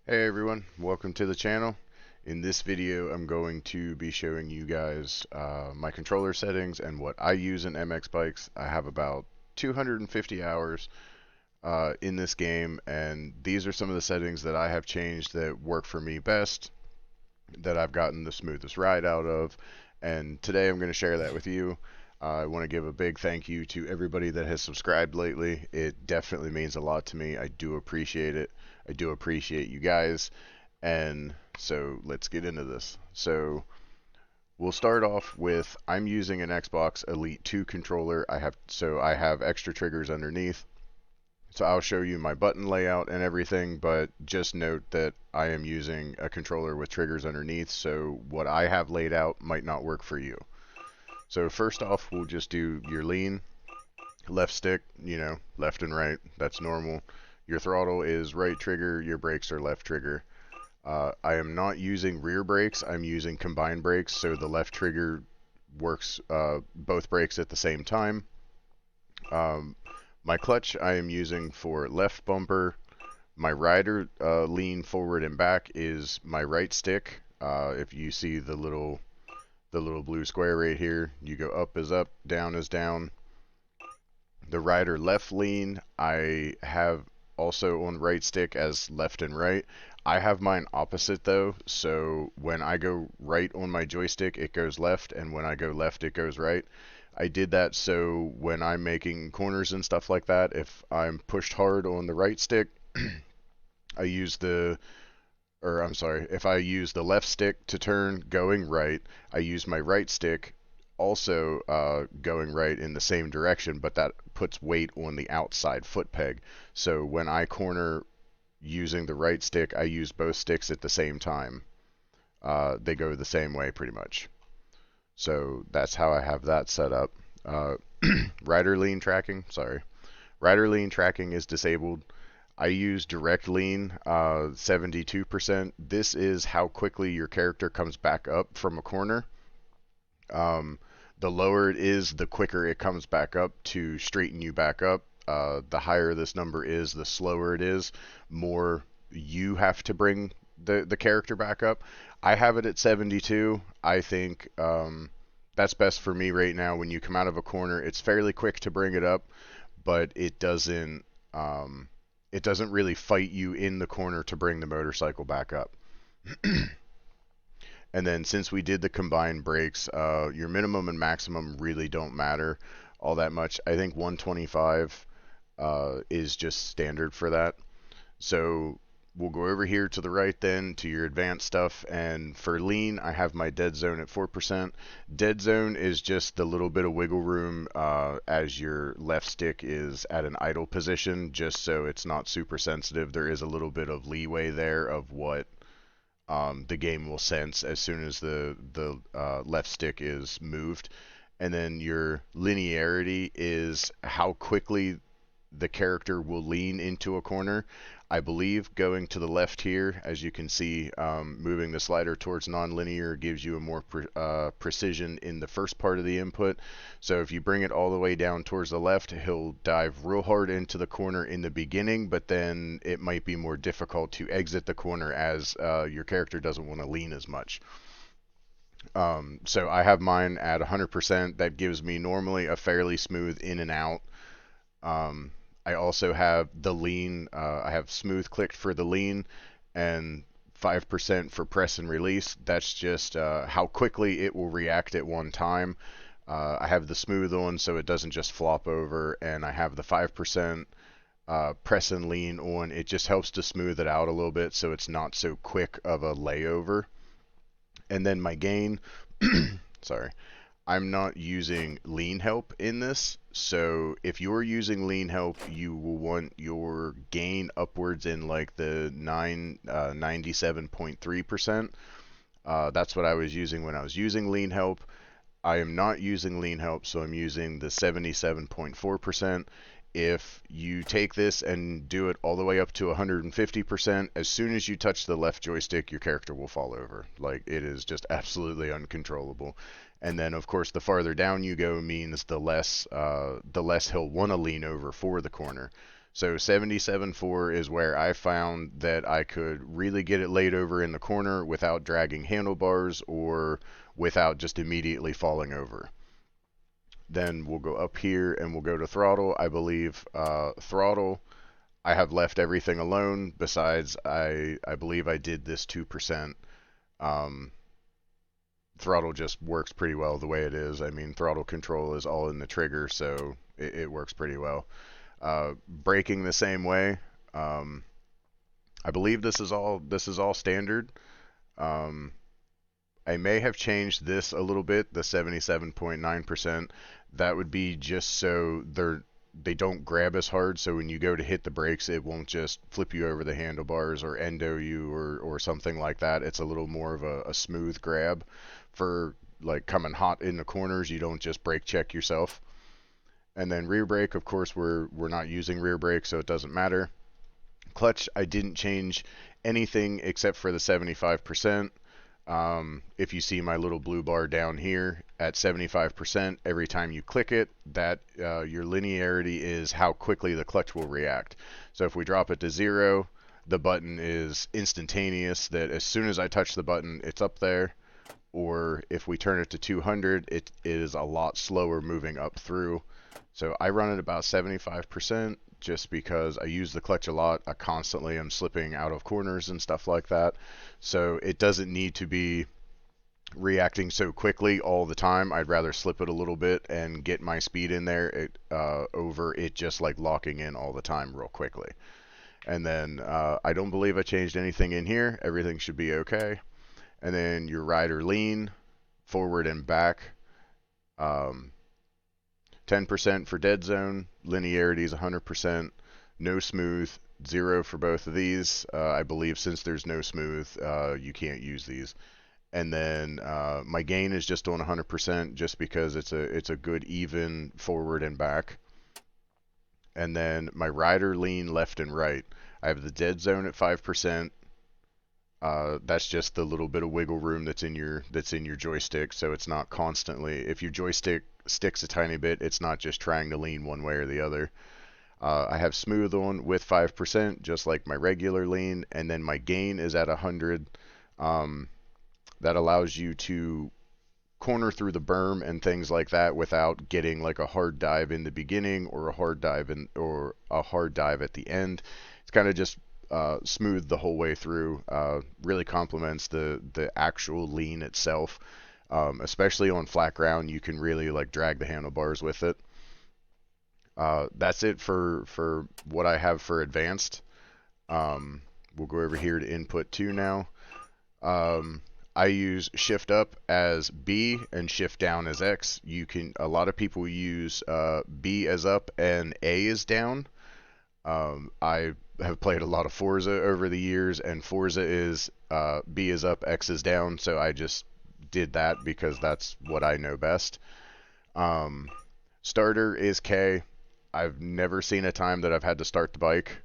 Hey everyone, welcome to the channel. In this video, I'm going to be showing you guys my controller settings and what I use in MX Bikes. I have about 250 hours in this game, and these are some of the settings that I have changed that work for me best, that I've gotten the smoothest ride out of, and today I'm going to share that with you. I want to give a big thank you to everybody that has subscribed lately. It definitely means a lot to me. I do appreciate it. I do appreciate you guys. And so let's get into this. So we'll start off with I'm using an Xbox Elite 2 controller. I have extra triggers underneath. So I'll show you my button layout and everything, but just note that I am using a controller with triggers underneath, so what I have laid out might not work for you. So first off, we'll just do your lean, left stick, left and right, that's normal. Your throttle is right trigger, your brakes are left trigger. I am not using rear brakes, I'm using combined brakes, so the left trigger works both brakes at the same time. My clutch I am using for left bumper. My rider lean forward and back is my right stick. If you see the little blue square right here, you go up is up, down is down. The rider left lean I have also on right stick as left and right. I have mine opposite though, so when I go right on my joystick it goes left, and when I go left it goes right. I did that so when I'm making corners and stuff like that, if I'm pushed hard on the right stick, I use the, or I'm sorry, if I use the left stick to turn going right, I use my right stick also going right in the same direction, but that puts weight on the outside foot peg. So when I corner using the right stick, I use both sticks at the same time. They go the same way pretty much. So that's how I have that set up. Uh, rider lean tracking, sorry. Rider lean tracking is disabled. I use direct lean, 72%. This is how quickly your character comes back up from a corner. Um, the lower it is, the quicker it comes back up to straighten you back up. The higher this number is, the slower it is, more you have to bring the character back up. I have it at 72. I think that's best for me right now. When you come out of a corner, it's fairly quick to bring it up, but um, it doesn't really fight you in the corner to bring the motorcycle back up. And then since we did the combined brakes, your minimum and maximum really don't matter all that much. I think 125 is just standard for that. So we'll go over here to the right then to your advanced stuff. And for lean, I have my dead zone at 4%. Dead zone is just the little bit of wiggle room as your left stick is at an idle position, just so it's not super sensitive. There is a little bit of leeway there of what the game will sense as soon as the left stick is moved. And then your linearity is how quickly the character will lean into a corner. I believe going to the left here, as you can see, moving the slider towards nonlinear gives you a more precision in the first part of the input. So if you bring it all the way down towards the left, he'll dive real hard into the corner in the beginning, but then it might be more difficult to exit the corner as your character doesn't want to lean as much. So I have mine at 100%. That gives me normally a fairly smooth in and out. Um, I also have the lean. I have smooth clicked for the lean and 5% for press and release. That's just how quickly it will react at one time. I have the smooth on so it doesn't just flop over, and I have the 5% press and lean on. It just helps to smooth it out a little bit so it's not so quick of a layover. And then my gain, sorry, I'm not using lean help in this. So if you're using lean help, you will want your gain upwards in like the 97.3%. That's what I was using when I was using lean help. I am not using lean help, so I'm using the 77.4%. If you take this and do it all the way up to 150%, as soon as you touch the left joystick, your character will fall over. Like, it is just absolutely uncontrollable. And then, of course, the farther down you go means the less he'll want to lean over for the corner. So 77.4 is where I found that I could really get it laid over in the corner without dragging handlebars or without just immediately falling over. Then we'll go up here and we'll go to throttle. I believe throttle, I have left everything alone besides I believe I did this 2%. Throttle just works pretty well the way it is. I mean, throttle control is all in the trigger, so it works pretty well. Braking the same way. I believe this is all standard. I may have changed this a little bit, the 77.9%. That would be just so they don't grab as hard, so when you go to hit the brakes, it won't just flip you over the handlebars or endo you or something like that. It's a little more of a smooth grab for like coming hot in the corners. You don't just brake check yourself. And then rear brake, of course, we're not using rear brake, so it doesn't matter. Clutch, I didn't change anything except for the 75%. If you see my little blue bar down here at 75%, every time you click it, that your linearity is how quickly the clutch will react. So if we drop it to 0, the button is instantaneous, that as soon as I touch the button, it's up there. Or if we turn it to 200, it is a lot slower moving up through. So I run it about 75% just because I use the clutch a lot. I constantly am slipping out of corners and stuff like that. So it doesn't need to be reacting so quickly all the time. I'd rather slip it a little bit and get my speed in there over it just like locking in all the time real quickly. And then I don't believe I changed anything in here. Everything should be okay. And then your rider lean, forward and back. 10% for dead zone, linearity is 100%, no smooth, 0 for both of these. I believe since there's no smooth, you can't use these. And then my gain is just on 100% just because it's a good even forward and back. And then my rider lean left and right. I have the dead zone at 5%. That's just the little bit of wiggle room that's in your joystick, so it's not constantly. If your joystick sticks a tiny bit, it's not just trying to lean one way or the other. I have smooth on with 5%, just like my regular lean, and then my gain is at 100. That allows you to corner through the berm and things like that without getting like a hard dive in the beginning or a hard dive at the end. It's kind of just smooth the whole way through. Really complements the actual lean itself. Especially on flat ground, you can really like drag the handlebars with it. That's it for what I have for advanced. We'll go over here to input 2 now. I use shift up as B and shift down as X. A lot of people use B as up and A as down. I have played a lot of Forza over the years, and Forza is B is up, X is down, so I just did that because that's what I know best. Starter is K. I've never seen a time that I've had to start the bike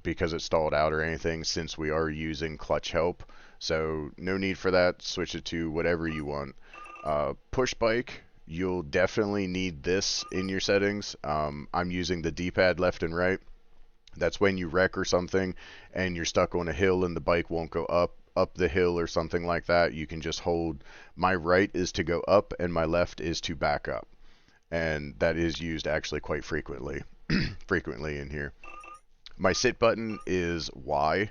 because it stalled out or anything, since we are using clutch help. So no need for that. Switch it to whatever you want. Push bike, you'll definitely need this in your settings. I'm using the D-pad left and right. That's when you wreck or something and you're stuck on a hill and the bike won't go up the hill or something like that. You can just hold. My right is to go up and my left is to back up. And that is used actually quite frequently in here. My sit button is Y.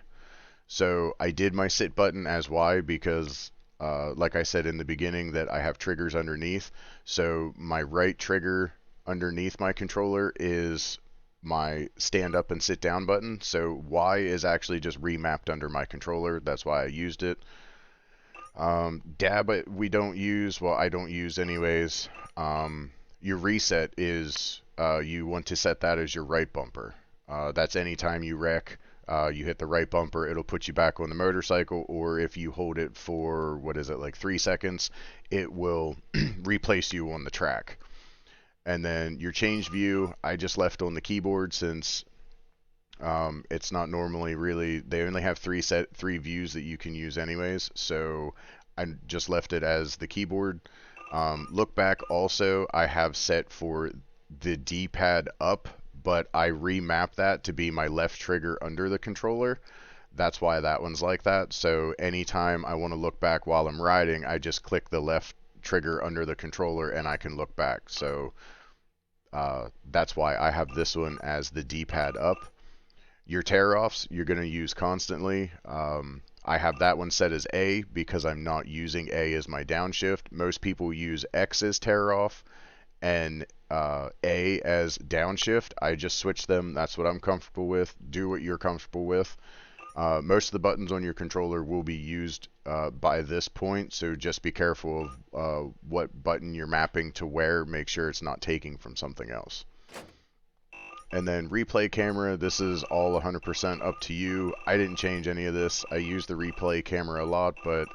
So I did my sit button as Y because like I said in the beginning, that I have triggers underneath. So my right trigger underneath my controller is my stand up and sit down button. So Y is actually just remapped under my controller. That's why I used it. Dab we don't use. Well, I don't use anyways. Your reset is you want to set that as your right bumper. That's anytime you wreck. You hit the right bumper, it'll put you back on the motorcycle, or if you hold it for, what is it, like 3 seconds, it will replace you on the track. And then your change view, I just left on the keyboard since it's not normally really, they only have three views that you can use anyways, so I just left it as the keyboard. Look back also, I have set for the D-pad up, but I remap that to be my left trigger under the controller. That's why that one's like that. So anytime I want to look back while I'm riding, I just click the left trigger under the controller and I can look back. So that's why I have this one as the D-pad up. Your tear-offs, you're going to use constantly. I have that one set as A because I'm not using A as my downshift. Most people use X as tear-off and A as downshift. I just switch them. That's what I'm comfortable with. Do what you're comfortable with. Most of the buttons on your controller will be used by this point, so just be careful of what button you're mapping to where. Make sure it's not taking from something else. And then replay camera, this is all 100% up to you. I didn't change any of this. I use the replay camera a lot, but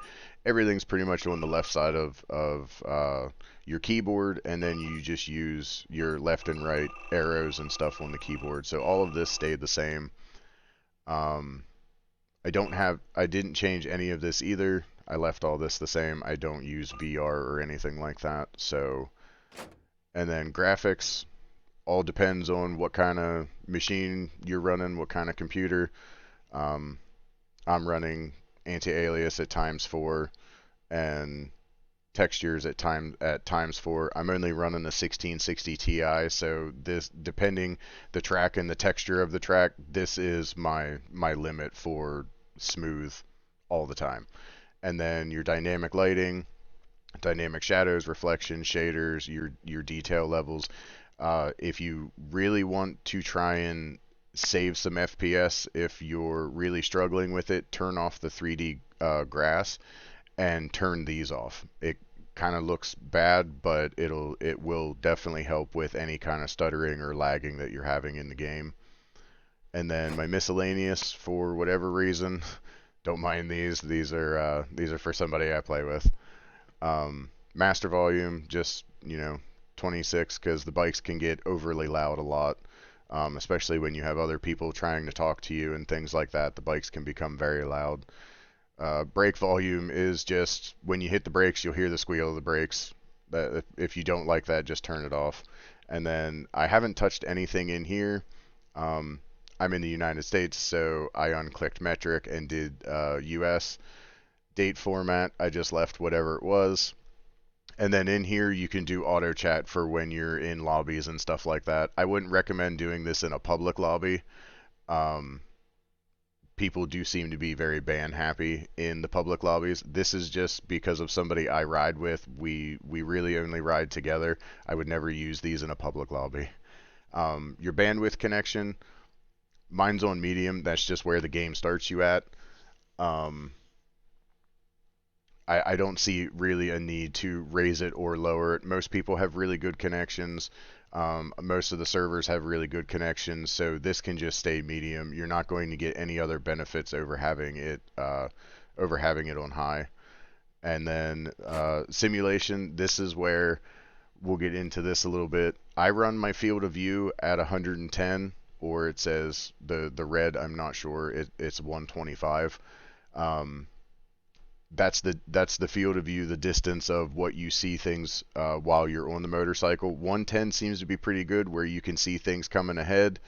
everything's pretty much on the left side of your keyboard, and then you just use your left and right arrows and stuff on the keyboard. So all of this stayed the same. I didn't change any of this either. I left all this the same. I don't use VR or anything like that. So, and then graphics, all depends on what kind of machine you're running, what kind of computer. I'm running anti-alias at ×4 and textures at ×4. I'm only running a 1660 Ti, so this, depending the track and the texture of the track, this is my limit for smooth all the time. And then your dynamic lighting, dynamic shadows, reflections, shaders, your detail levels. If you really want to try and save some FPS, if you're really struggling with it, turn off the 3D grass and turn these off. It kind of looks bad, but it will definitely help with any kind of stuttering or lagging that you're having in the game. And then my miscellaneous, for whatever reason, don't mind these. These are for somebody I play with. Master volume, just 26, because the bikes can get overly loud a lot, especially when you have other people trying to talk to you and things like that. The bikes can become very loud. Brake volume is just when you hit the brakes, you'll hear the squeal of the brakes. If you don't like that, just turn it off. And then I haven't touched anything in here. I'm in the United States, so I unclicked metric and did US. Date format, I just left whatever it was. And then in here, you can do auto chat for when you're in lobbies and stuff like that. I wouldn't recommend doing this in a public lobby. People do seem to be very ban happy in the public lobbies. This is just because of somebody I ride with. We really only ride together. I would never use these in a public lobby. Your bandwidth connection, mine's on medium. That's just where the game starts you at. I don't see really a need to raise it or lower it. Most people have really good connections. Most of the servers have really good connections, so this can just stay medium. You're not going to get any other benefits over having it on high. And then simulation, this is where we'll get into this a little bit. I run my field of view at 110, or it says the red, I'm not sure, it's 125. That's the field of view, the distance of what you see things while you're on the motorcycle. 110 seems to be pretty good, where you can see things coming ahead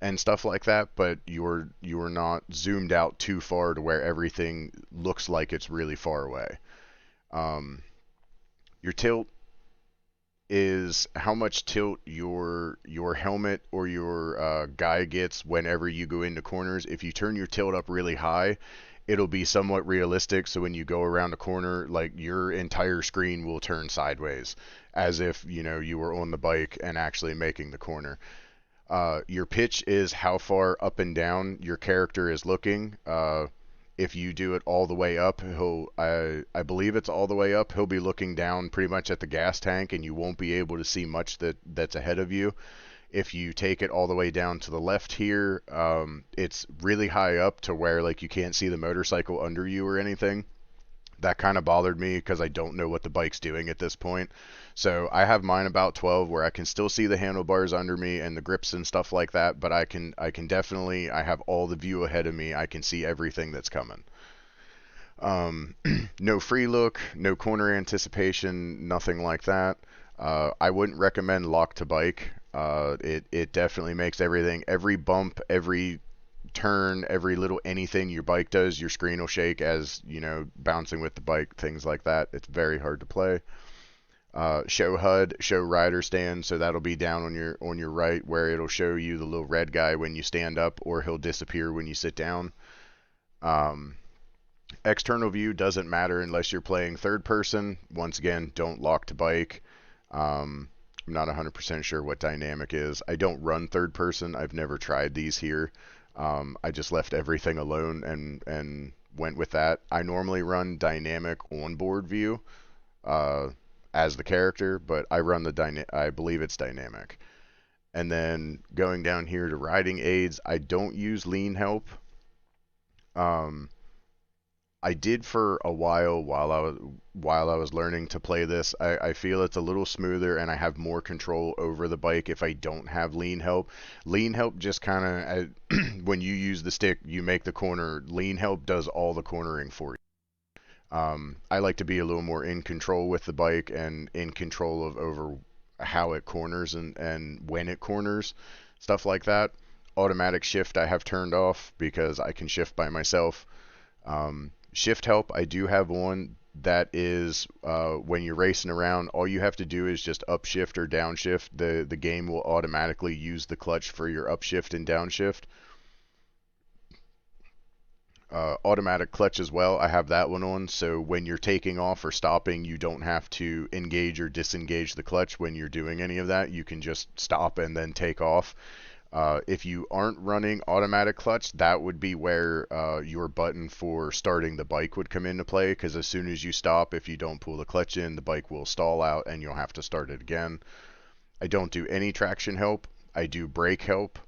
and stuff like that, but you're not zoomed out too far to where everything looks like it's really far away. Your tilt is how much tilt your helmet or your guy gets whenever you go into corners. If you turn your tilt up really high, it'll be somewhat realistic, so when you go around a corner, like, your entire screen will turn sideways, as if, you were on the bike and actually making the corner. Your pitch is how far up and down your character is looking. If you do it all the way up, I believe it's all the way up, he'll be looking down pretty much at the gas tank, and you won't be able to see much that's ahead of you. If you take it all the way down to the left here, it's really high up to where, like, you can't see the motorcycle under you or anything. That kind of bothered me because I don't know what the bike's doing at this point. So I have mine about 12, where I can still see the handlebars under me and the grips and stuff like that, but I can definitely, I have all the view ahead of me. I can see everything that's coming. No free look, no corner anticipation, nothing like that. I wouldn't recommend lock to bike. It definitely makes everything, every bump, every turn, every little anything your bike does, your screen will shake as, you know, bouncing with the bike, things like that. It's very hard to play. Show HUD, show rider stand, so that'll be down on your right where it'll show you the little red guy when you stand up, or he'll disappear when you sit down. Um, External view doesn't matter unless you're playing third person. Once again, don't lock to bike. I'm not 100% sure what dynamic is. I don't run third person. I've never tried these here. I just left everything alone and went with that. I normally run dynamic onboard view as the character, but I run the I believe it's dynamic. And then going down here to riding aids, I don't use lean help. I did for a while I was learning to play this. I feel it's a little smoother and I have more control over the bike if I don't have lean help. Lean help just kind of when you use the stick, you make the corner. Lean help does all the cornering for you. I like to be a little more in control with the bike and in control of over how it corners and when it corners, stuff like that. Automatic shift I have turned off because I can shift by myself. Shift help, I do have one that is when you're racing around, all you have to do is just upshift or downshift. The game will automatically use the clutch for your upshift and downshift. Automatic clutch as well, I have that one on, so when you're taking off or stopping, you don't have to engage or disengage the clutch when you're doing any of that. You can just stop and then take off. If you aren't running automatic clutch, that would be where your button for starting the bike would come into play, because as soon as you stop, if you don't pull the clutch in, the bike will stall out and you'll have to start it again. I don't do any traction help. I do brake help.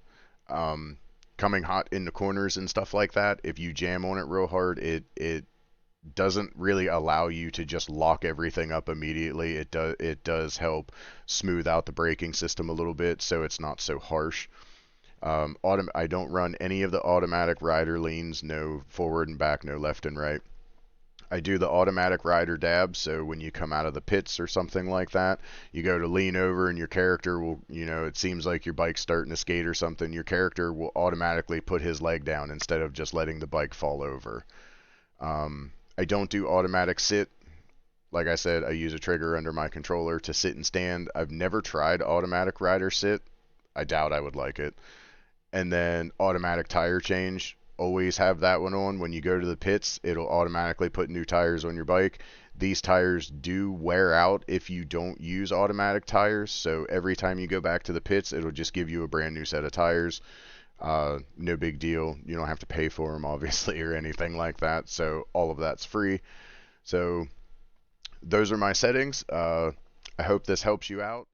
Coming hot in the corners and stuff like that, if you jam on it real hard, it doesn't really allow you to just lock everything up immediately. It does help smooth out the braking system a little bit so it's not so harsh. I don't run any of the automatic rider leans, no forward and back, no left and right. I do the automatic rider dab, so when you come out of the pits or something like that, you go to lean over and your character will, you know, it seems like your bike's starting to skate or something, your character will automatically put his leg down instead of just letting the bike fall over. I don't do automatic sit. Like I said, I use a trigger under my controller to sit and stand. I've never tried automatic rider sit. I doubt I would like it. And then automatic tire change, always have that one on. When you go to the pits, it'll automatically put new tires on your bike. These tires do wear out if you don't use automatic tires, so every time you go back to the pits, it'll just give you a brand new set of tires. No big deal. You don't have to pay for them, obviously, or anything like that, so all of that's free. So those are my settings. I hope this helps you out.